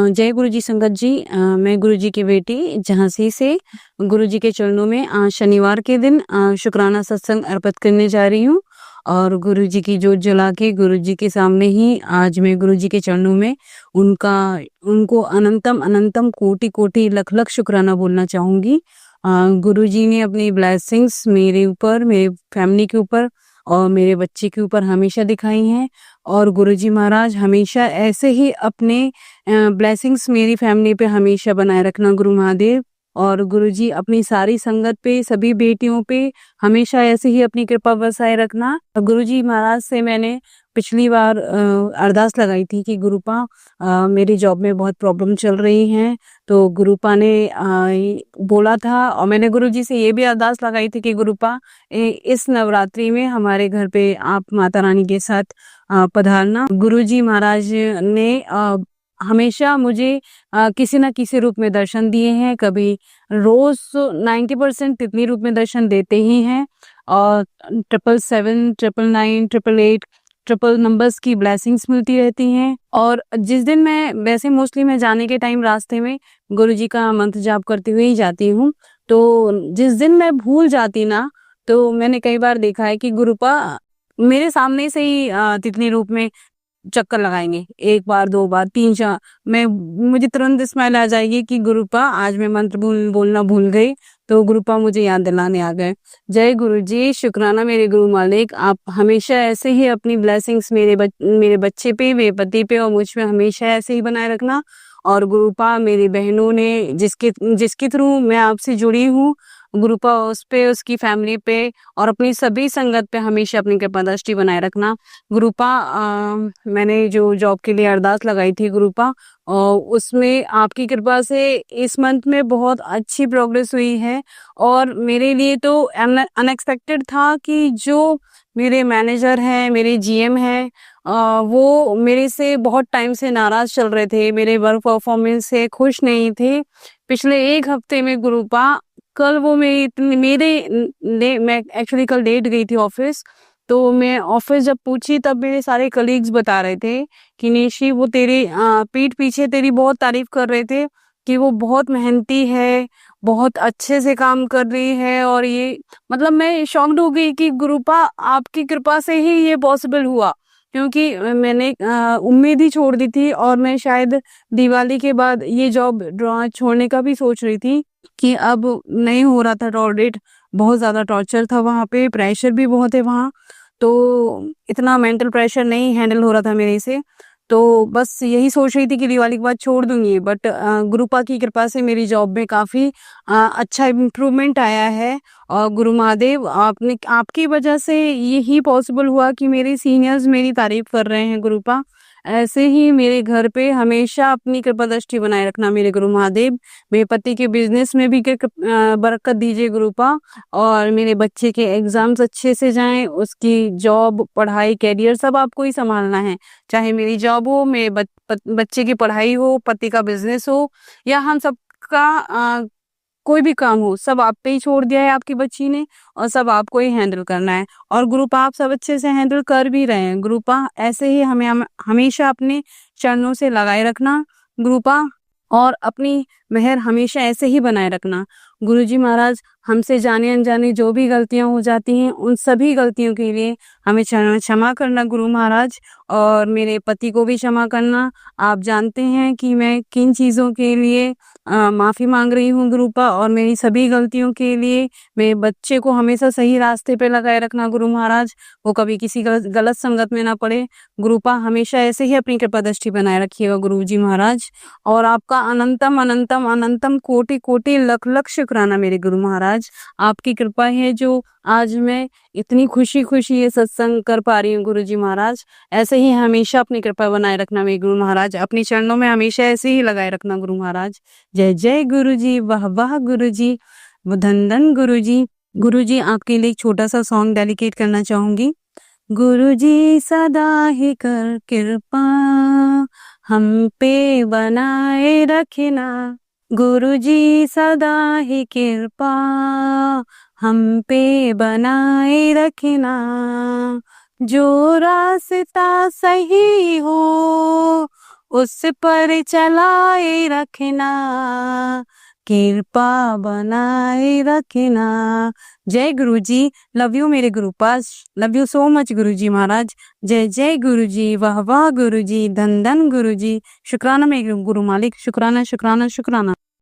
जय गुरु जी संगत जी। मैं गुरु जी की बेटी झांसी से गुरु जी के चरणों में आज शनिवार के दिन शुक्राना सत्संग अर्पित करने जा रही हूँ और गुरु जी की जोत जला के गुरु जी के सामने ही आज मैं गुरु जी के चरणों में उनका उनको अनंतम अनंतम कोटि कोटि लख लख शुक्राना बोलना चाहूँगी। गुरु जी ने अपनी ब्लेसिंग्स मेरे ऊपर, मेरे फैमिली के ऊपर और मेरे बच्चे के ऊपर हमेशा दिखाई हैं और गुरुजी महाराज हमेशा ऐसे ही अपने ब्लेसिंग्स मेरी फैमिली पे हमेशा बनाए रखना गुरु महादेव। और गुरुजी अपनी सारी संगत पे, सभी बेटियों पे हमेशा ऐसे ही अपनी कृपा बरसाए रखना। गुरुजी महाराज से मैंने पिछली बार अरदास लगाई थी कि गुरुपा मेरी जॉब में बहुत प्रॉब्लम चल रही हैं, तो गुरुपा ने बोला था और मैंने गुरुजी से ये भी अरदास लगाई थी कि गुरुपा इस नवरात्रि में हमारे घर पे आप माता रानी के साथ पधारना। गुरुजी महाराज ने हमेशा मुझे किसी न किसी रूप में दर्शन दिए हैं। कभी रोज 90% तितली रूप में दर्शन देते ही हैं और 777, 999, 888 ट्रिपल नंबर्स की ब्लेसिंग्स मिलती रहती हैं। और जिस दिन मैं वैसे मोस्टली मैं जाने के टाइम रास्ते में गुरुजी का मंत्र जाप करते हुए ही जाती हूँ, तो जिस दिन मैं भूल जाती ना, तो मैंने कई बार देखा है कि गुरुपा मेरे सामने से ही तितली रूप में चक्कर लगाएंगे। 1 बार, 2 बार, 3, 4 मुझे तुरंत स्माइल आ जाएगी कि गुरुपा आज मैं मंत्र बोलना भूल गई, तो गुरुपा मुझे याद दिलाने आ गए। जय गुरु जी, शुक्राना मेरे गुरु मालिक। आप हमेशा ऐसे ही अपनी ब्लेसिंग्स मेरे बच्चे पे, मेरे पति पे और मुझ पे हमेशा ऐसे ही बनाए रखना। और गुरुपा मेरी बहनों ने जिसके थ्रू मैं आपसे जुड़ी हूँ, गुरुपा उस पे, उसकी फैमिली पे और अपनी सभी संगत पे हमेशा अपनी कृपा दृष्टि बनाए रखना। गुरुपा मैंने जो जॉब के लिए अरदास लगाई थी गुरुपा, और उसमें आपकी कृपा से इस मंथ में बहुत अच्छी प्रोग्रेस हुई है। और मेरे लिए तो अनएक्सपेक्टेड था कि जो मेरे मैनेजर हैं, मेरे जीएम हैं, वो मेरे से बहुत टाइम से नाराज चल रहे थे, मेरे वर्क परफॉर्मेंस से खुश नहीं थे। पिछले 1 हफ्ते में गुरुपा कल वो मैं एक्चुअली कल लेट गई थी ऑफिस, तो मैं ऑफिस जब पूछी तब मेरे सारे कलीग्स बता रहे थे कि निशी वो तेरे पीठ पीछे तेरी बहुत तारीफ कर रहे थे कि वो बहुत मेहनती है, बहुत अच्छे से काम कर रही है। और ये मतलब मैं शॉक्ड हो गई कि गुरुपा आपकी कृपा से ही ये पॉसिबल हुआ, क्योंकि मैंने उम्मीद ही छोड़ दी थी और मैं शायद दिवाली के बाद ये जॉब छोड़ने का भी सोच रही थी कि अब नहीं हो रहा था टॉलरेट, बहुत ज़्यादा टॉर्चर था वहाँ पे, प्रेशर भी बहुत है वहाँ, तो इतना मेंटल प्रेशर नहीं हैंडल हो रहा था मेरे से। तो बस यही सोच रही थी कि दिवाली के बाद छोड़ दूंगी, बट गुरुपा की कृपा से मेरी जॉब में काफ़ी अच्छा इम्प्रूवमेंट आया है। और गुरु महादेव आपकी वजह से यही पॉसिबल हुआ कि मेरे सीनियर्स मेरी तारीफ कर रहे हैं। गुरुपा ऐसे ही मेरे घर पे हमेशा अपनी कृपा दृष्टि बनाए रखना मेरे गुरु महादेव। मेरे पति के बिजनेस में भी बरकत दीजिए गुरुपा, और मेरे बच्चे के एग्जाम्स अच्छे से जाएं, उसकी जॉब, पढ़ाई, कैरियर सब आपको ही संभालना है। चाहे मेरी जॉब हो, मेरे बच्चे की पढ़ाई हो, पति का बिजनेस हो, या हम सबका कोई भी काम हो, सब आप पे ही छोड़ दिया है आपकी बच्ची ने और सब आपको ही हैंडल करना है। और गुरुपा आप सब अच्छे से हैंडल कर भी रहे हैं। गुरुपा ऐसे ही हमें हमेशा अपने चरणों से लगाए रखना गुरुपा, और अपनी मेहर हमेशा ऐसे ही बनाए रखना। गुरुजी महाराज हमसे जाने अनजाने जो भी गलतियां हो जाती हैं, उन सभी गलतियों के लिए हमें क्षमा करना गुरु महाराज, और मेरे पति को भी क्षमा करना। आप जानते हैं कि मैं किन चीज़ों के लिए माफ़ी मांग रही हूँ गुरुपा, और मेरी सभी गलतियों के लिए मेरे बच्चे को हमेशा सही रास्ते पे लगाए रखना गुरु महाराज, वो कभी किसी गलत संगत में ना पड़े। गुरुपा हमेशा ऐसे ही अपनी कृपा दृष्टि बनाए रखिएगा गुरुजी महाराज, और आपका अनंतम अनंतम अनंतम कोटि कोटि लख लख शुक्राना मेरे गुरु महाराज। आपकी कृपा है जो आज मैं इतनी खुशी खुशी ये सत्संग कर पा रही हूँ गुरुजी महाराज। ऐसे ही हमेशा अपनी कृपा बनाए रखना मेरे गुरु महाराज, अपनी चरणों में हमेशा ऐसे ही लगाए रखना गुरु महाराज। जय जय गुरु जी, वाह वाह गुरु जी, धन धन गुरु जी। गुरु जी आपके लिए एक छोटा सा सॉन्ग डेडिकेट करना चाहूंगी। गुरु जी सदा ही कर कृपा हम पे बनाए रखना, गुरु जी सदा ही कृपा हम पे बनाए रखना। जो रास्ता सही हो उस पर चलाए रखना, कृपा बनाए रखना। जय गुरु जी। लव यू मेरे गुरु पास, लव यू सो मच गुरु जी महाराज। जय जय गुरु जी, वाह वाह गुरु जी, धन धन गुरु जी। शुक्राना मेरे गुरु मालिक, शुक्राना शुक्राना शुक्राना।